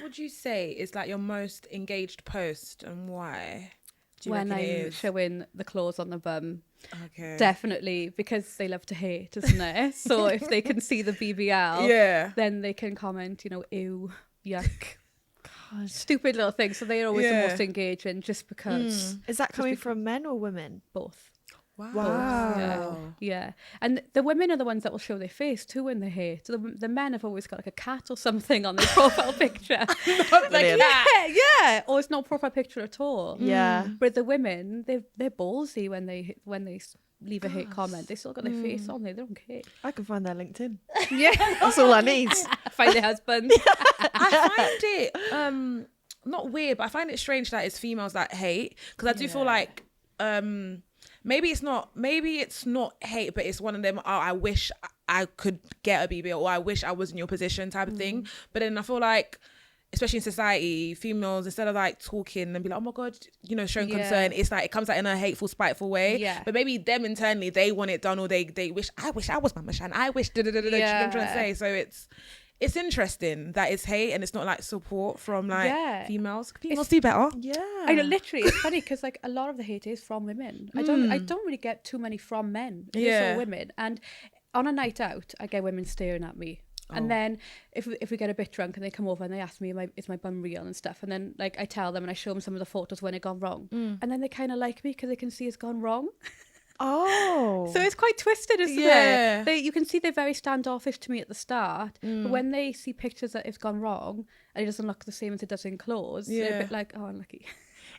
would you say is like your most engaged post and why? When I'm showing the claws on the bum. Okay. Definitely, because they love to hate, isn't it? So if they can see the BBL, then they can comment, you know, ew, yuck. God. Stupid little things. So they're always the most engaging just because. Is that coming from men or women? Both. Wow. Both, yeah. And the women are the ones that will show their face too when they hate. The men have always got like a cat or something on their profile picture. Yeah. Or it's not a profile picture at all. Yeah. But the women, they're ballsy when they leave a hate comment. They still got their face on there. They don't care. I can find their LinkedIn. Yeah. That's all I need. Find their husband. I find it not weird, but I find it strange that it's females that hate, because I do feel like maybe it's not hate, but it's one of them, oh, I wish I could get a BBL, or I wish I was in your position type of thing. But then I feel like, especially in society, females, instead of like talking and be like, oh my God, you know, showing concern, it's like it comes out in a hateful, spiteful way. Yeah. But maybe them internally, they want it done, or they wish I was Mama Shan, I wish you know what I'm trying to say. So it's interesting that it's hate and it's not like support from like females. Females do better. Yeah. I know, literally, it's funny because like a lot of the hate is from women. I don't really get too many from men. It's all women. And on a night out, I get women staring at me. And then if we get a bit drunk and they come over and they ask me, is my bum real and stuff, and then like I tell them and I show them some of the photos when it gone wrong, and then they kind of like me because they can see it's gone wrong. Oh, so it's quite twisted, isn't it? You can see they're very standoffish to me at the start, but when they see pictures that it's gone wrong and it doesn't look the same as it does in clothes, they're a bit like, oh, unlucky.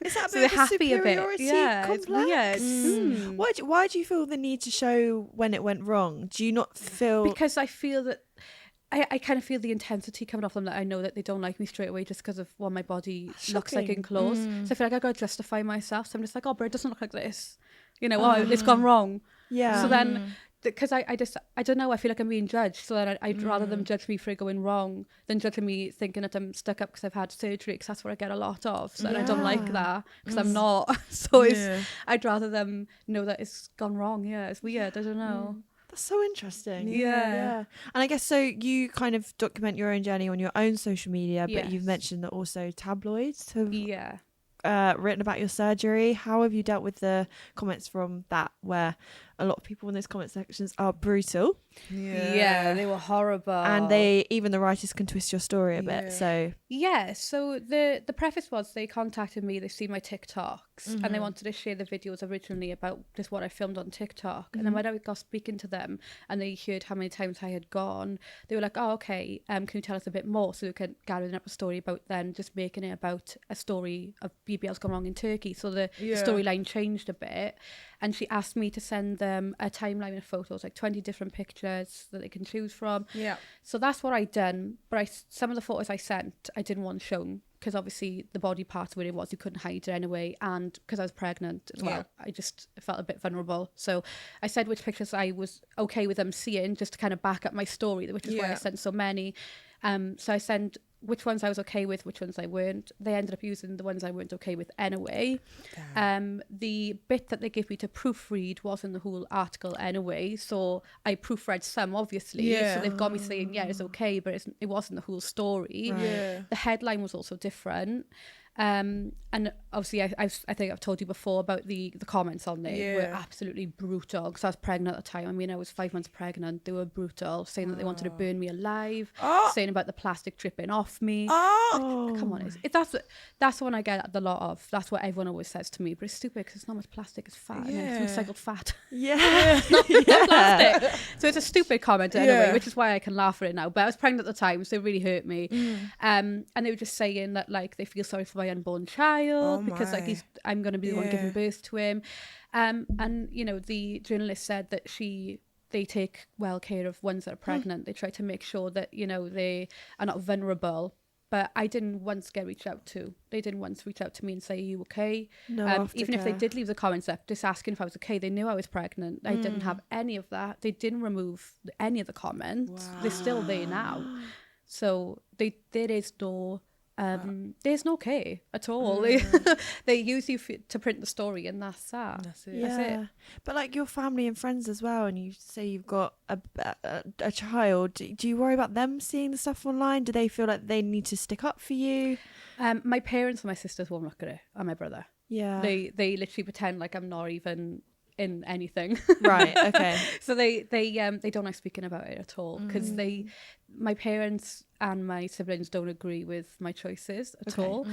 Is that a so bit they're of a happy superiority complex? It's weird. Why do you feel the need to show when it went wrong? Do you not feel... Because I feel that I kind of feel the intensity coming off them, that I know that they don't like me straight away just because of what my body looks like in clothes. So I feel like I got to justify myself. So I'm just like, oh, but it doesn't look like this. You know, it's gone wrong. Yeah. So then, because I don't know, I feel like I'm being judged. So then I'd rather them judge me for it going wrong than judging me thinking that I'm stuck up because I've had surgery, because that's what I get a lot of. So I don't like that because I'm not. So I'd rather them know that it's gone wrong. Yeah, it's weird. I don't know. That's so interesting. Yeah. And I guess so you kind of document your own journey on your own social media, but you've mentioned that also tabloids have written about your surgery. How have you dealt with the comments from that, where a lot of people in those comment sections are brutal? Yeah, they were horrible. And even the writers can twist your story a bit. So the preface was they contacted me, they've seen my TikToks, and they wanted to share the videos originally about just what I filmed on TikTok. And then when I got speaking to them and they heard how many times I had gone, they were like, oh, okay, can you tell us a bit more so we can gather up a story about then just making it about a story of BBL's gone wrong in Turkey. So the storyline changed a bit. And she asked me to send them a timeline of photos, like 20 different pictures that they can choose from. Yeah. So that's what I done. But some of the photos I sent, I didn't want shown, because obviously the body part where it was, you couldn't hide it anyway. And because I was pregnant as well, I just felt a bit vulnerable. So I said which pictures I was okay with them seeing, just to kind of back up my story, which is why I sent so many. So I sent which ones I was okay with, which ones I weren't. They ended up using the ones I weren't okay with anyway. The bit that they gave me to proofread wasn't the whole article anyway, so I proofread some, obviously. So they've got me saying, it's okay, but it wasn't the whole story. Right. The headline was also different. And obviously I think I've told you before about the comments on there were absolutely brutal, because I was pregnant at the time. I mean, I was 5 months pregnant. They were brutal, saying that they wanted to burn me alive, saying about the plastic dripping off me. Come on, that's the one I get a lot of. That's what everyone always says to me, but it's stupid because it's not much plastic, it's fat, and it's recycled fat. Not plastic. So it's a stupid comment anyway, which is why I can laugh at it now. But I was pregnant at the time, so it really hurt me. And they were just saying that like they feel sorry for my unborn child because like I'm going to be the one giving birth to him. And you know, the journalist said that they take well care of ones that are pregnant. They try to make sure that, you know, they are not vulnerable. But I didn't once get reached out to. They didn't once reach out to me and say, are you okay? No, even if they did leave the comments up, just asking if I was okay. They knew I was pregnant. I didn't have any of that. They didn't remove any of the comments. They're still there now. So there is no there's no care at all. They use you to print the story, and that's that. That's it. Yeah. That's it. But like your family and friends as well, and you say you've got a child, do you worry about them seeing the stuff online? Do they feel like they need to stick up for you? My parents and my sisters won't look at it, and my brother. Yeah. They literally pretend like I'm not even in anything. Right. Okay. So they don't like speaking about it at all, because my parents and my siblings don't agree with my choices at all.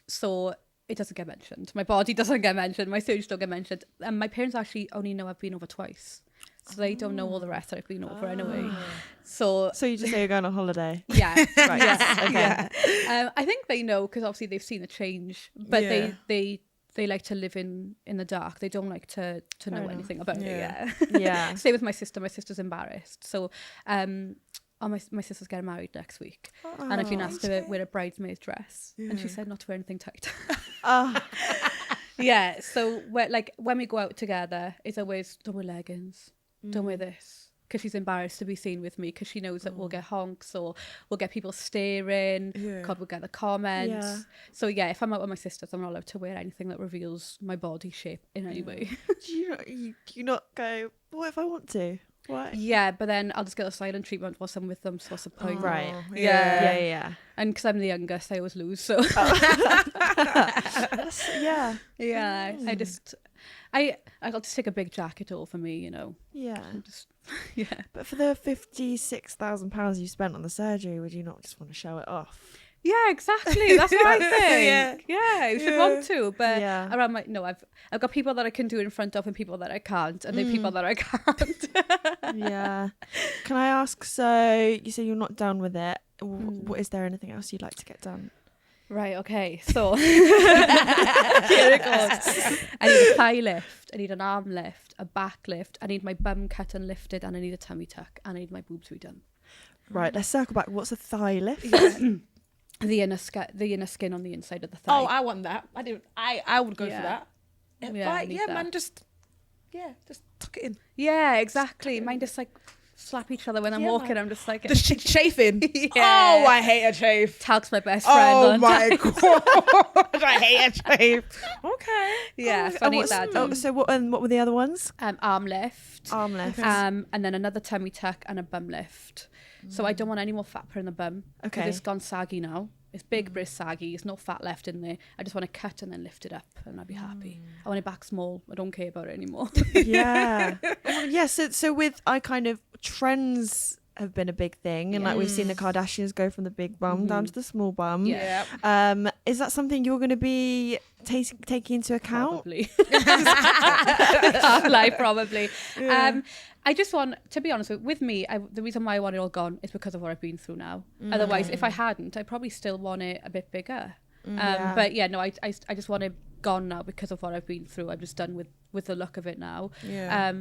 So it doesn't get mentioned. My body doesn't get mentioned. My surgeries don't get mentioned. And my parents actually only know I've been over twice. So they don't know all the rest that I've been over anyway. So you just say you're going on holiday? Yeah. Right. Yeah. Okay. Yeah. I think they know, because obviously they've seen the change, but they like to live in the dark. They don't like to know anything about it. Yeah. Yeah. Same with my sister. My sister's embarrassed. So my sister's getting married next week, and I've been asked to wear a bridesmaid dress, and she said not to wear anything tight. Yeah. So when we go out together, it's always, don't wear leggings, don't wear this, because she's embarrassed to be seen with me, because she knows that we'll get honks or we'll get people staring. God, we'll get the comments. Yeah. So yeah, if I'm out with my sisters, I'm not allowed to wear anything that reveals my body shape in any way. Do you not go, what if I want to? Why? Yeah, but then I'll just get a silent treatment whilst I'm with them, so what's the point? Right. Yeah. And because I'm the youngest, I always lose. So Yeah. I'll just take a big jacket all for me, you know. Yeah. Just, yeah. But for the £56,000 you spent on the surgery, would you not just want to show it off? Yeah, exactly. That's what I think. Yeah, you should want to. But around I've got people that I can do it in front of, and people that I can't, and then people that I can't. Yeah. Can I ask, so you say you're not done with it. What is there anything else you'd like to get done? Right, okay. So here it goes. I need a thigh lift, I need an arm lift, a back lift, I need my bum cut and lifted, and I need a tummy tuck, and I need my boobs redone. Right, let's circle back. What's a thigh lift? The inner skin on the inside of the thigh. Oh, I want that. I would go for that. Yeah, man, just tuck it in. Yeah, exactly. Mine just like slap each other when I'm walking. Man. I'm just like chafing. Yeah. Oh, I hate a chafe. Talk's my best friend. Oh my god, I hate a chafe. Okay. Yeah, so I need that. So what were the other ones? Arm lift. Okay. And then another tummy tuck and a bum lift. So I don't want any more fat put in the bum. Okay. Because it's gone saggy now. It's big, but it's saggy. There's no fat left in there. I just want to cut and then lift it up, and I'll be happy. I want it back small. I don't care about it anymore. Yeah. Yeah. So with trends have been a big thing, and like we've seen the Kardashians go from the big bum down to the small bum. Yeah. Is that something you're going to be taking into account? Probably. I can't lie, probably. Yeah. I just want, to be honest with me, the reason why I want it all gone is because of what I've been through now. Otherwise, if I hadn't, I probably still want it a bit bigger. But yeah, no, I just want it gone now because of what I've been through. I'm just done with the look of it now. Yeah.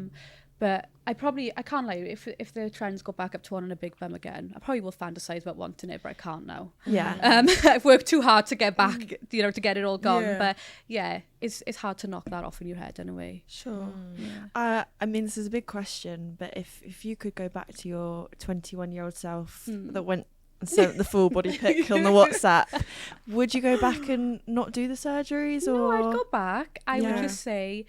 But I can't lie, if the trends go back up to wanting a big bum again, I probably will fantasize about wanting it, but I can't now. Yeah. I've worked too hard to get back, to get it all gone. Yeah. But yeah, it's hard to knock that off in your head anyway. Sure. Yeah. I mean, this is a big question, but if you could go back to your 21-year-old self that went and sent the full body pic on the WhatsApp, would you go back and not do the surgeries? No, I'd go back. I would just say,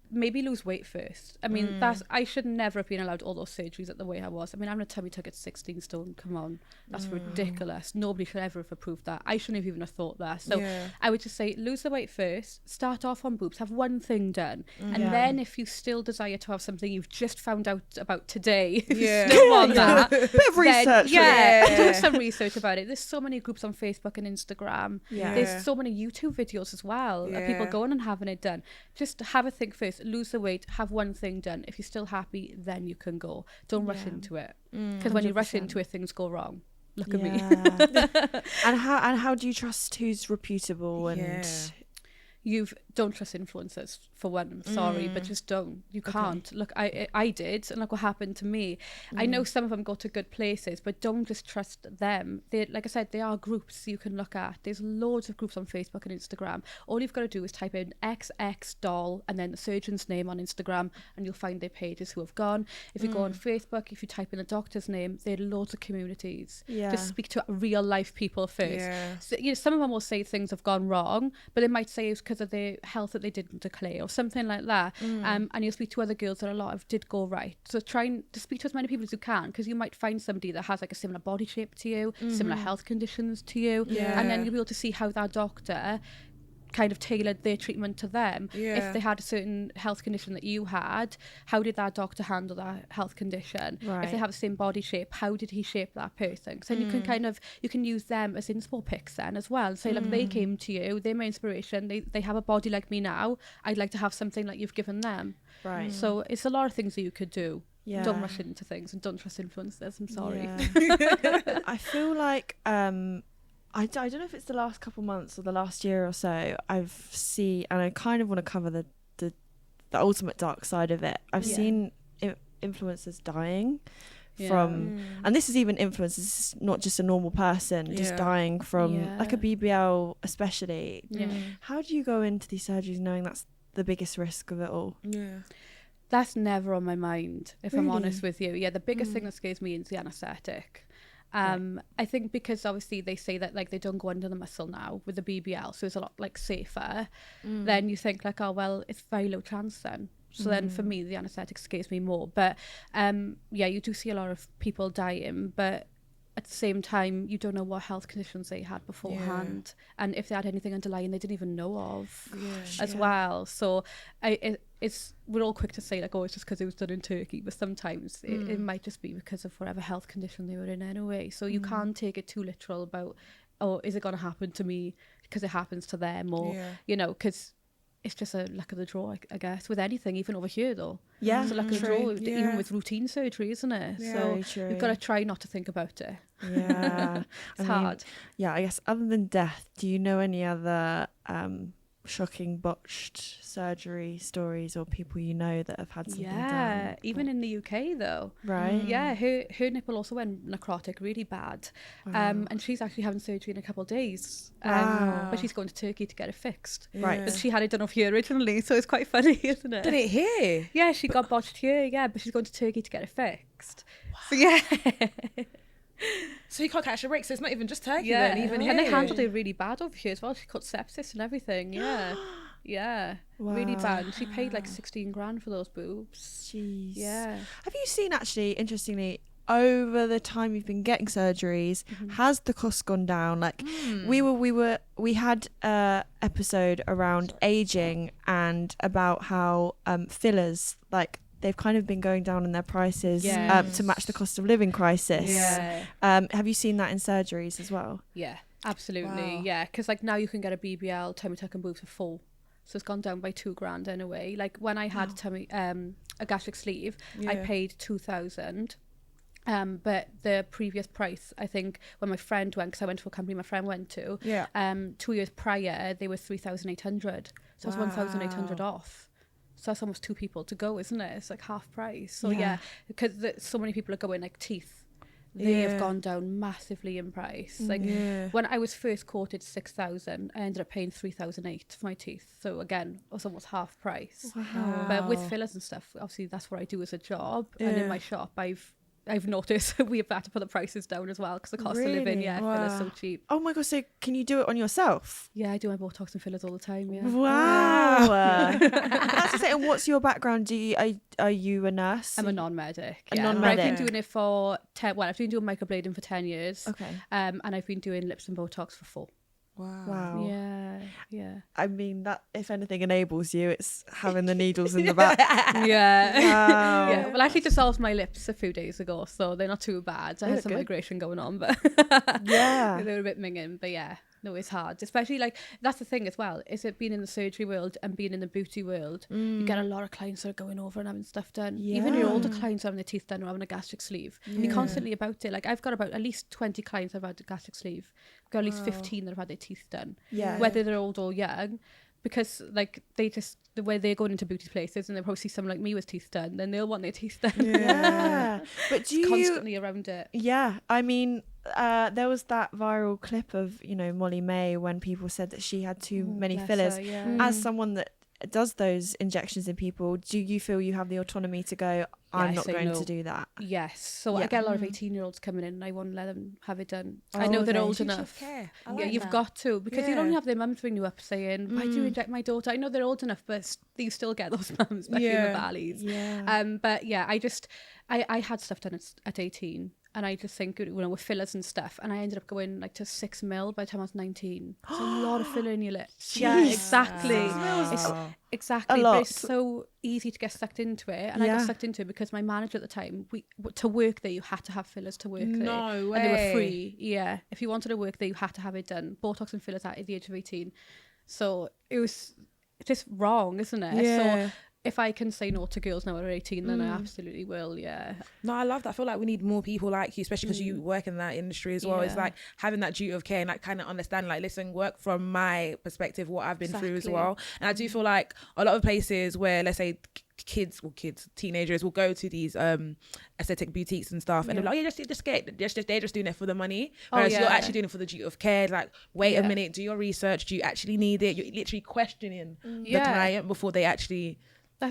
maybe lose weight first. I mean, I should never have been allowed all those surgeries at the way I was. I mean, I'm a tummy tuck at 16 stone. Come on, that's ridiculous. Nobody should ever have approved that. I shouldn't have even have thought that. So I would just say, lose the weight first. Start off on boobs. Have one thing done, and then if you still desire to have something you've just found out about today, if you still want that, bit of research. Do some research about it. There's so many groups on Facebook and Instagram. Yeah. There's so many YouTube videos as well of people going and having it done. Just have a think first. Lose the weight, have one thing done. If you're still happy, then you can go. Don't rush into it, because when you rush into it, things go wrong. Look at me. And how do you trust who's reputable? And don't trust influencers for one. I'm sorry, but just don't. You can't. Look, I did, and look what happened to me. I know some of them go to good places, but don't just trust them. They, like I said, they are groups you can look at. There's loads of groups on Facebook and Instagram. All you've got to do is type in XX doll and then the surgeon's name on Instagram, and you'll find their pages who have gone. If you go on Facebook, if you type in the doctor's name, there are loads of communities. Just speak to real life people first. So, you know, some of them will say things have gone wrong, but they might say it's because of their health that they didn't declare or something like that. And you'll speak to other girls that a lot of did go right. So try to speak to as many people as you can, because you might find somebody that has like a similar body shape to you, similar health conditions to you, and then you'll be able to see how that doctor kind of tailored their treatment to them. If they had a certain health condition that you had, how did that doctor handle that health condition? If they have the same body shape, how did he shape that person? So then you can kind of, you can use them as inspo pics then as well. Say like they came to you, they're my inspiration, they have a body like me now, I'd like to have something like you've given them. So it's a lot of things that you could do. Don't rush into things and don't trust influencers. I'm sorry. I feel like I don't know if it's the last couple months or the last year or so, I've seen, and I kind of want to cover the ultimate dark side of it. I've seen influencers dying from, and this is even influencers, this is not just a normal person, just dying from like a BBL especially. How do you go into these surgeries knowing that's the biggest risk of it all? That's never on my mind, if I'm honest with you. The biggest thing that scares me is the anaesthetic. I think because obviously they say that like they don't go under the muscle now with the BBL, so it's a lot like safer. Then you think like, oh well, it's very low chance then. So then for me the anaesthetic scares me more. But you do see a lot of people dying, but at the same time you don't know what health conditions they had beforehand, and if they had anything underlying they didn't even know of as well. So we're all quick to say like, oh, it's just because it was done in Turkey, but sometimes it might just be because of whatever health condition they were in anyway. So you can't take it too literal about, oh, is it going to happen to me because it happens to them, or you know, because it's just a luck of the draw, I guess, with anything, even over here though. It's a luck of the draw, even with routine surgery, isn't it? So you've got to try not to think about it. It's hard. I guess other than death, do you know any other shocking botched surgery stories or people you know that have had something done? Even in the UK though. Her nipple also went necrotic really bad. And she's actually having surgery in a couple of days. But she's going to Turkey to get it fixed. But she had it done off here originally, so it's quite funny, isn't it? Did it here? Yeah, she got botched here, but she's going to Turkey to get it fixed. So so you can't catch a break, so it's not even just Turkey then, even here. And they handled it really bad over here as well. She got sepsis and everything. Really bad. And she paid like 16 grand for those boobs. Jeez. Have you seen, actually, interestingly, over the time you've been getting surgeries, has the cost gone down? Like we had a episode around aging and about how fillers, like, they've kind of been going down in their prices to match the cost of living crisis. Have you seen that in surgeries as well? Yeah, absolutely. Because like now you can get a BBL tummy tuck and boobs for full, so it's gone down by 2 grand anyway. Like when I had a gastric sleeve, I paid 2,000. But the previous price, I think, when my friend went, because I went to a company my friend went to, 2 years prior, they were 3,800. So it's 1,800 off. So that's almost 2 people to go, isn't it? It's like half price. So because so many people are going, like teeth, they have gone down massively in price. Like when I was first quoted 6,000, I ended up paying 3,008 for my teeth. So again, it was almost half price. But with fillers and stuff, obviously that's what I do as a job. And in my shop, I've noticed we've had to put the prices down as well because the cost of living, fillers so cheap. Oh my god! So can you do it on yourself? Yeah, I do my Botox and fillers all the time. Wow. That's the thing. And what's your background? Are you a nurse? I'm a non-medic. Non-medic. I've been doing it for I've been doing microblading for 10 years. Okay. And I've been doing lips and Botox for 4. Wow. Yeah. I mean, that if anything enables you, it's having the needles in the back. Yeah. Well, I actually dissolved my lips a few days ago, so they're not too bad. I had some migration going on, but they were a bit minging. But yeah, no, it's hard. Especially like that's the thing as well. Is it being in the surgery world and being in the beauty world? You get a lot of clients that are going over and having stuff done. Even your older clients having their teeth done or having a gastric sleeve. You're constantly about it. Like I've got about at least 20 clients I've had a gastric sleeve. I've got at least 15 that have had their teeth done. Whether they're old or young. because like the way they're going into beauty places and they'll probably see someone like me with teeth done, then they'll want their teeth done. Yeah. But do you constantly around it? Yeah, I mean, there was that viral clip of, you know, Molly May when people said that she had too many fillers. As someone that does those injections in people, do you feel you have the autonomy to go, I'm not going to do that? Yes. So I get a lot of 18-year-olds coming in and I won't let them have it done. I know they're old enough. You've got to, because you don't have their mums ring you up saying, why do you inject my daughter? I know they're old enough, but you still get those mums, especially in the valleys. But yeah, I had stuff done at 18. And I just think, you know, with fillers and stuff. And I ended up going like to 6 mil by the time I was 19. It's a lot of filler in your lips. Jeez. Yeah, exactly. Exactly. But it's so easy to get sucked into it. And I got sucked into it because my manager at the time, to work there, you had to have fillers to work there. No way. And they were free. Yeah. If you wanted to work there, you had to have it done. Botox and fillers at the age of 18. So it was just wrong, isn't it? Yeah. So if I can say no to girls now at 18, then I absolutely will. Yeah. No, I love that. I feel like we need more people like you, especially because you work in that industry as well. It's like having that duty of care and like kind of understand, like, listen, work from my perspective, what I've been through as well. And I do feel like a lot of places where, let's say, teenagers will go to these aesthetic boutiques and stuff, and they're like, they're just doing it for the money, whereas you're actually doing it for the duty of care. Like, wait a minute, do your research. Do you actually need it? You're literally questioning the client before they actually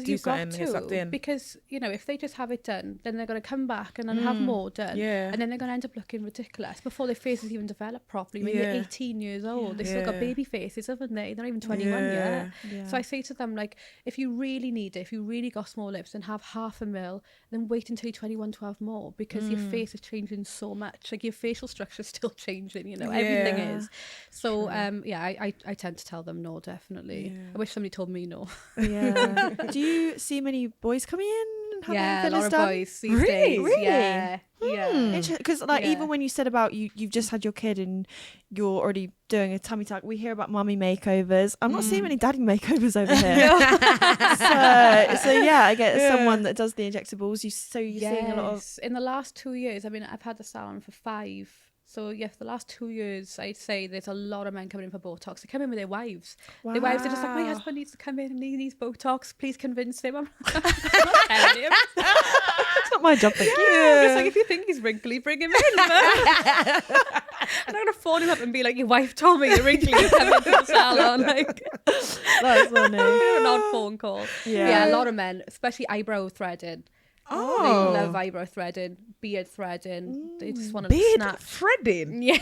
do something and get sucked in. Because, you know, if they just have it done, then they're going to come back and then have more done. Yeah. And then they're going to end up looking ridiculous before their faces even develop properly. When you're 18 years old, they've still got baby faces, haven't they? They're not even 21 yet. Yeah. So I say to them, like, if you really need it, if you really got small lips, then have 0.5 mil, then wait until you're 21 to have more, because your face is changing so much. Like, your facial structure is still changing, you know, everything is. So, I tend to tell them no, definitely. Yeah. I wish somebody told me no. Yeah. Do you see many boys coming in and having fillers done? A lot of boys these days. Really? Yeah. Because even when you said about you've just had your kid and you're already doing a tummy tuck, we hear about mummy makeovers. I'm not seeing many daddy makeovers over here. so yeah, I get someone that does the injectables. You're seeing a lot of. In the last 2 years, I mean, I've had the salon for 5. So yeah, for the last 2 years, I'd say there's a lot of men coming in for Botox. They come in with their wives. Wow. Their wives are just like, my husband needs to come in and he needs Botox. Please convince him. I'm not telling him. It's not my job. I'm just like, if you think he's wrinkly, bring him in. I'm not going to phone him up and be like, your wife told me you're wrinkly. Come into the salon. Like, that's funny. An odd phone call. Yeah, a lot of men, especially eyebrow threading. Oh, they love eyebrow threading, beard threading. They just want to snap. Threading. Yeah.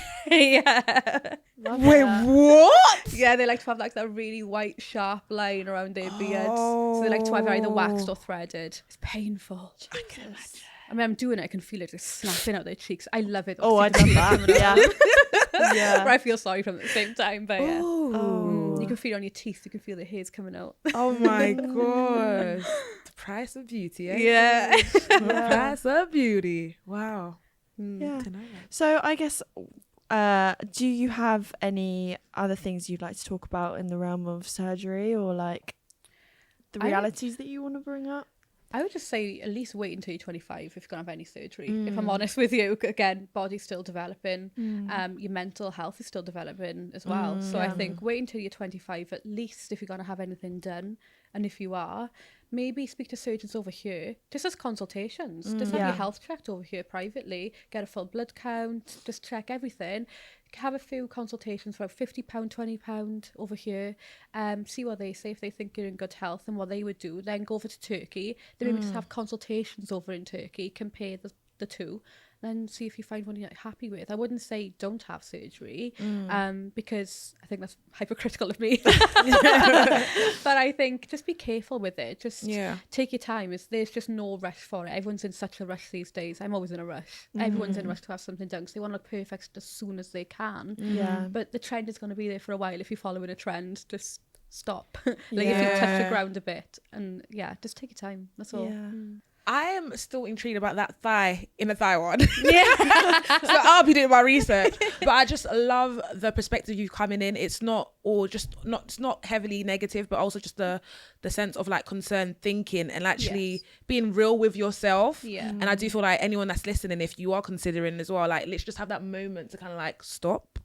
Wait, what? Yeah, they like to have like that really white sharp line around their beard. So they like to have either waxed or threaded. It's painful. I can imagine. I mean, I'm doing it. I can feel it just snapping out their cheeks. I love it. Oh, I love that. Yeah. But I feel sorry for them at the same time. But yeah. You can feel it on your teeth. You can feel the hairs coming out. Oh my gosh. The price of beauty, eh? Yeah. The price of beauty. Wow. Yeah. So I guess, do you have any other things you'd like to talk about in the realm of surgery, or like the realities that you want to bring up? I would just say at least wait until you're 25 if you're going to have any surgery. If I'm honest with you, again, body's still developing. Your mental health is still developing as well. So I think wait until you're 25 at least if you're going to have anything done. And if you are, maybe speak to surgeons over here, just as consultations. Just have your health checked over here privately, get a full blood count, just check everything. Have a few consultations for £50, £20 over here. See what they say, if they think you're in good health and what they would do. Then go over to Turkey. Then maybe just have consultations over in Turkey, compare the two, then see if you find one you're happy with. I wouldn't say don't have surgery, because I think that's hypocritical of me. But I think just be careful with it. Just take your time. There's just no rush for it. Everyone's in such a rush these days. I'm always in a rush. Everyone's in a rush to have something done because they want to look perfect as soon as they can. But the trend is going to be there for a while. If you're following a trend, just stop. If you touch the ground a bit, and just take your time. That's all. I am still intrigued about that thigh in the thigh one. So I'll be doing my research, but I just love the perspective you've coming in. It's not it's not heavily negative, but also just the sense of like concerned thinking and actually being real with yourself. And I do feel like anyone that's listening, if you are considering as well, like let's just have that moment to kind of like stop.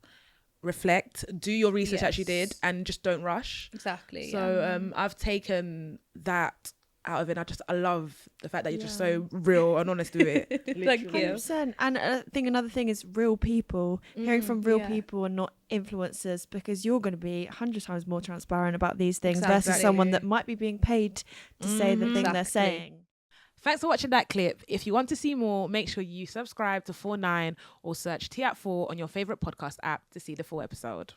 reflect, do your research as you did, and just don't rush. Exactly. So I've taken that out of it. I love the fact that you're just so real and honest with it. Thank you. 100%. And I think another thing is real people, hearing from real people and not influencers, because you're going to be 100 times more transparent about these things versus someone that might be being paid to say the thing they're saying. Thanks for watching that clip. If you want to see more, make sure you subscribe to 49 or search Tea at 4 on your favourite podcast app to see the full episode.